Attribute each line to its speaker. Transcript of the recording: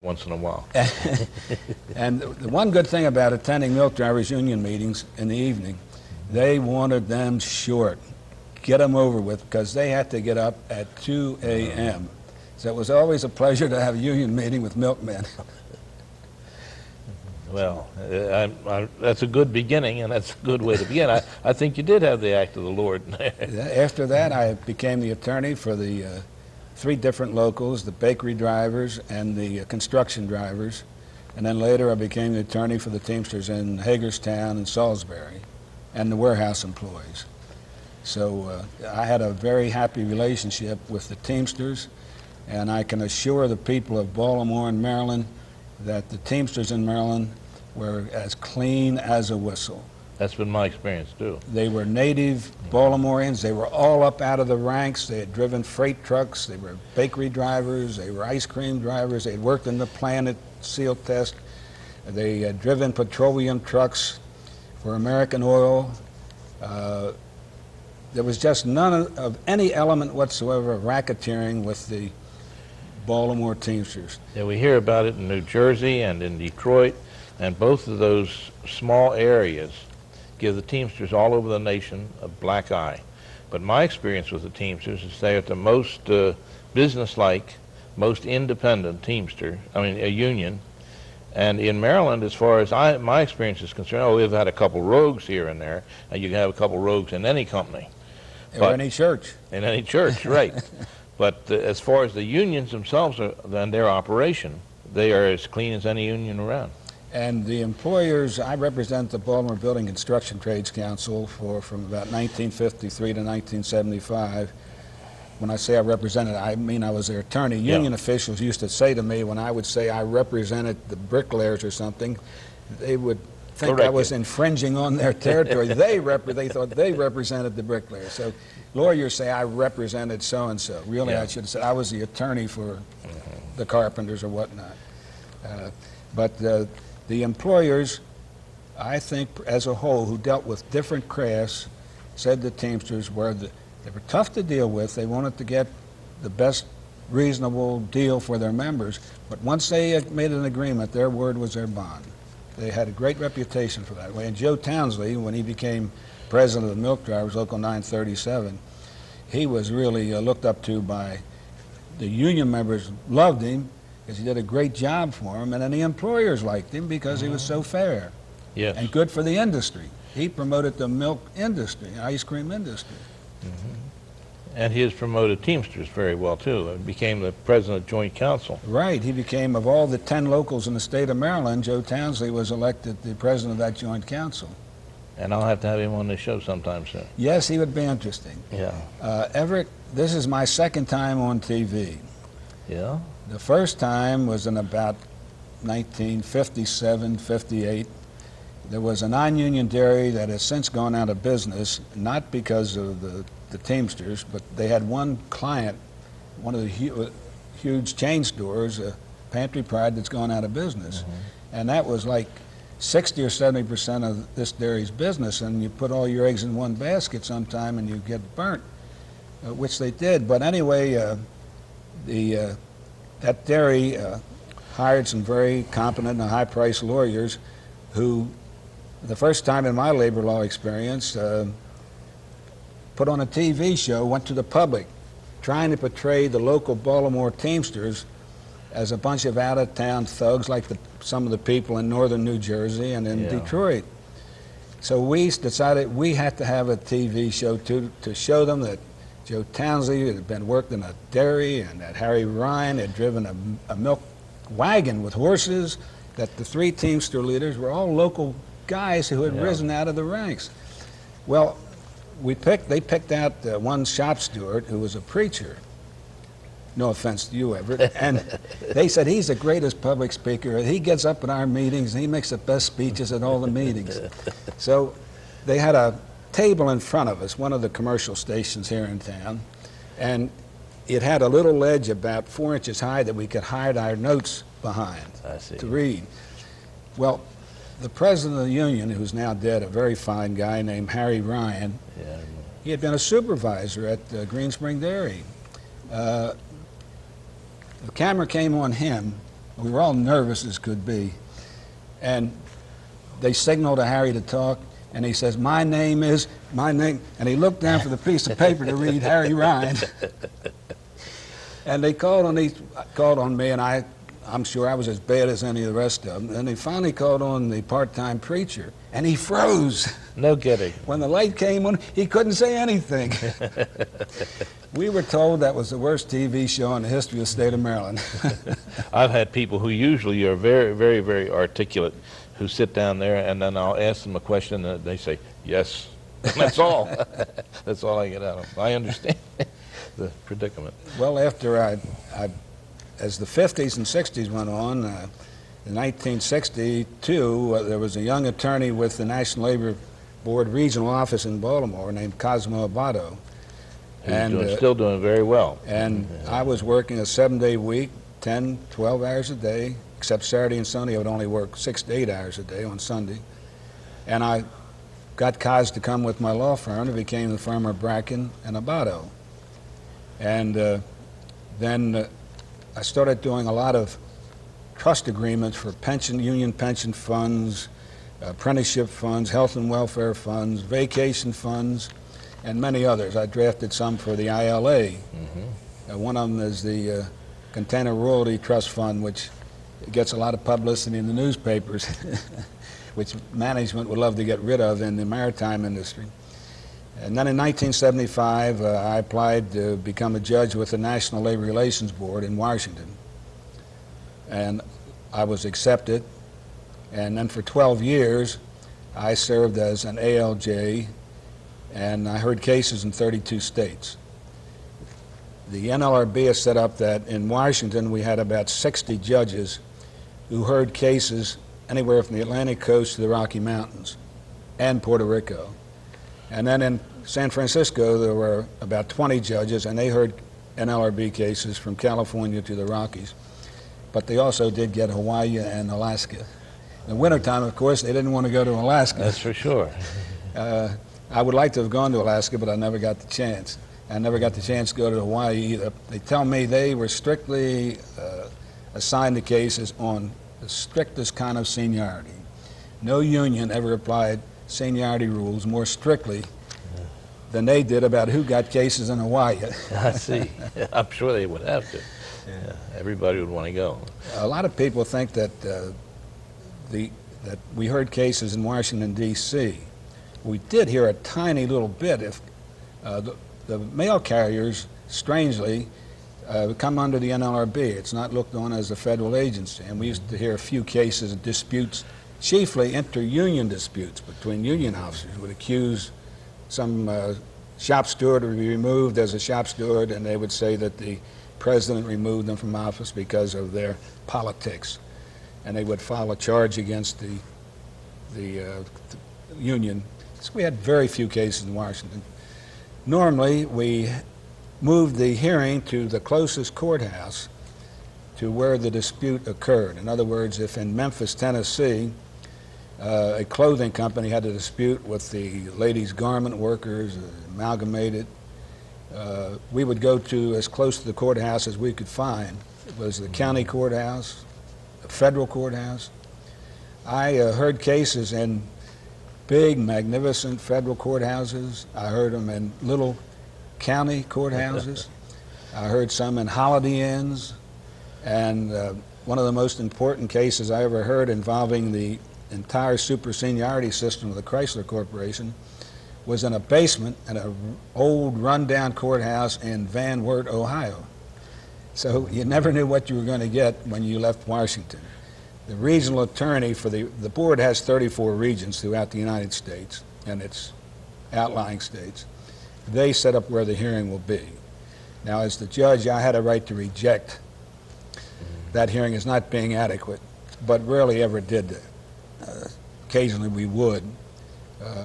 Speaker 1: once in a while.
Speaker 2: And the one good thing about attending milk drivers union meetings in the evening, they wanted them short. Get them over with, because they had to get up at 2 a.m. So it was always a pleasure to have a union meeting with milkmen.
Speaker 1: Well, that's a good beginning, and that's a good way to begin. I think you did have the act of the Lord.
Speaker 2: After that, I became the attorney for the 3 different locals, the bakery drivers and the construction drivers. And then later I became the attorney for the Teamsters in Hagerstown and Salisbury and the warehouse employees. So I had a very happy relationship with the Teamsters, and I can assure the people of Baltimore and Maryland that the Teamsters in Maryland were as clean as a whistle.
Speaker 1: That's been my experience, too.
Speaker 2: They were native Baltimoreans. They were all up out of the ranks. They had driven freight trucks. They were bakery drivers. They were ice cream drivers. They had worked in the plant at Seal Test. They had driven petroleum trucks for American Oil. There was just none of any element whatsoever of racketeering with the Baltimore Teamsters.
Speaker 1: Yeah, we hear about it in New Jersey and in Detroit, and both of those small areas give the Teamsters all over the nation a black eye. But my experience with the Teamsters is they are the most businesslike, most independent a union. And in Maryland, as far as my experience is concerned, we've had a couple rogues here and there, and you can have a couple rogues in any company.
Speaker 2: Or any church.
Speaker 1: In any church, right. But as far as the unions themselves and their operation, they are as clean as any union around.
Speaker 2: And the employers, I represent the Baltimore Building Construction Trades Council from about 1953 to 1975. When I say I represented, I mean I was their attorney. Union officials used to say to me when I would say I represented the bricklayers or something, they would think I was infringing on their territory. They thought they represented the bricklayers. So lawyers say I represented so-and-so. Really, I should have said I was the attorney for the carpenters or whatnot. But the employers, I think, as a whole, who dealt with different crafts, said the Teamsters they were tough to deal with. They wanted to get the best reasonable deal for their members. But once they made an agreement, their word was their bond. They had a great reputation for that way. And Joe Townsley, when he became president of the Milk Drivers, Local 937, he was really looked up to by the union members. Loved him because he did a great job for them, and then the employers liked him because he was so fair and good for the industry. He promoted the milk industry, ice cream industry.
Speaker 1: And he has promoted Teamsters very well, too. He became the president of Joint Council.
Speaker 2: Right. He became, of all the 10 locals in the state of Maryland, Joe Townsley was elected the president of that Joint Council.
Speaker 1: And I'll have to have him on the show sometime soon.
Speaker 2: Yes, he would be interesting.
Speaker 1: Yeah.
Speaker 2: Everett, this is my second time on TV.
Speaker 1: Yeah?
Speaker 2: The first time was in about 1957, 58. There was a non-union dairy that has since gone out of business, not because of the Teamsters, but they had one client, one of the huge chain stores, Pantry Pride, that's gone out of business. And that was like 60 or 70% of this dairy's business, and you put all your eggs in one basket sometime and you get burnt, which they did. But anyway, that dairy hired some very competent and high-priced lawyers who, the first time in my labor law experience, put on a TV show, went to the public, trying to portray the local Baltimore Teamsters as a bunch of out-of-town thugs like some of the people in northern New Jersey and in Detroit. So we decided we had to have a TV show to show them that Joe Townsley had been worked in a dairy and that Harry Ryan had driven a milk wagon with horses, that the 3 Teamster leaders were all local guys who had risen out of the ranks. Well, they picked out one shop steward who was a preacher. No offense to you, Everett. And they said he's the greatest public speaker. He gets up at our meetings and he makes the best speeches at all the meetings. So they had a table in front of us, one of the commercial stations here in town, and it had a little ledge about 4 inches high that we could hide our notes behind to read. Well, the president of the union, who's now dead, a very fine guy named Harry Ryan, he had been a supervisor at Green Spring Dairy. The camera came on him, We were all nervous as could be. And they signaled to Harry to talk, and he says, my name is, my name, and he looked down for the piece of paper to read Harry Ryan. And they called on me, and I'm sure I was as bad as any of the rest of them. And they finally called on the part-time preacher, and he froze.
Speaker 1: No kidding.
Speaker 2: When the light came on, he couldn't say anything. We were told that was the worst TV show in the history of the state of Maryland.
Speaker 1: I've had people who usually are very, very, very articulate who sit down there, and then I'll ask them a question, and they say, yes. And that's all. That's all I get out of them. I understand the predicament.
Speaker 2: Well, after as the 50s and 60s went on, in 1962, there was a young attorney with the National Labor Board regional office in Baltimore named Cosmo Abato.
Speaker 1: And still doing very well.
Speaker 2: And I was working a 7-day week, 10, 12 hours a day, except Saturday and Sunday. I would only work 6 to 8 hours a day on Sunday. And I got Cos to come with my law firm. It became the firm of Bracken and Abato. And then I started doing a lot of trust agreements for union pension funds, apprenticeship funds, health and welfare funds, vacation funds, and many others. I drafted some for the ILA. One of them is the Container Royalty Trust Fund, which gets a lot of publicity in the newspapers, which management would love to get rid of in the maritime industry. And then in 1975, I applied to become a judge with the National Labor Relations Board in Washington. And I was accepted. And then for 12 years, I served as an ALJ, and I heard cases in 32 states. The NLRB has set up that in Washington we had about 60 judges who heard cases anywhere from the Atlantic coast to the Rocky Mountains and Puerto Rico. And then in San Francisco there were about 20 judges, and they heard NLRB cases from California to the Rockies. But they also did get Hawaii and Alaska. In the wintertime, of course, they didn't want to go to Alaska.
Speaker 1: That's for sure.
Speaker 2: I would like to have gone to Alaska, but I never got the chance. I never got the chance to go to Hawaii either. They tell me they were strictly assigned the cases on the strictest kind of seniority. No union ever applied seniority rules more strictly than they did about who got cases in Hawaii.
Speaker 1: I see. I'm sure they would have to. Yeah, everybody would want to go.
Speaker 2: A lot of people think that that we heard cases in Washington, D.C. We did hear a tiny little bit. If the mail carriers, strangely, come under the NLRB. It's not looked on as a federal agency. And we used to hear a few cases of disputes, chiefly inter-union disputes between union officers who would accuse some shop steward to be removed as a shop steward, and they would say that the president removed them from office because of their politics. And they would file a charge against the union. So we had very few cases in Washington. Normally, we moved the hearing to the closest courthouse to where the dispute occurred. In other words, if in Memphis, Tennessee, a clothing company had a dispute with the ladies' garment workers, amalgamated, we would go to as close to the courthouse as we could find. It was the county courthouse, the federal courthouse. I heard cases in big, magnificent federal courthouses. I heard them in little county courthouses. I heard some in Holiday Inns. And one of the most important cases I ever heard involving the entire super seniority system of the Chrysler Corporation was in a basement in an old rundown courthouse in Van Wert, Ohio. So you never knew what you were going to get when you left Washington. The regional attorney for the board has 34 regions throughout the United States and its outlying states. They set up where the hearing will be. Now, as the judge, I had a right to reject that hearing as not being adequate, but rarely ever did that. Occasionally we would.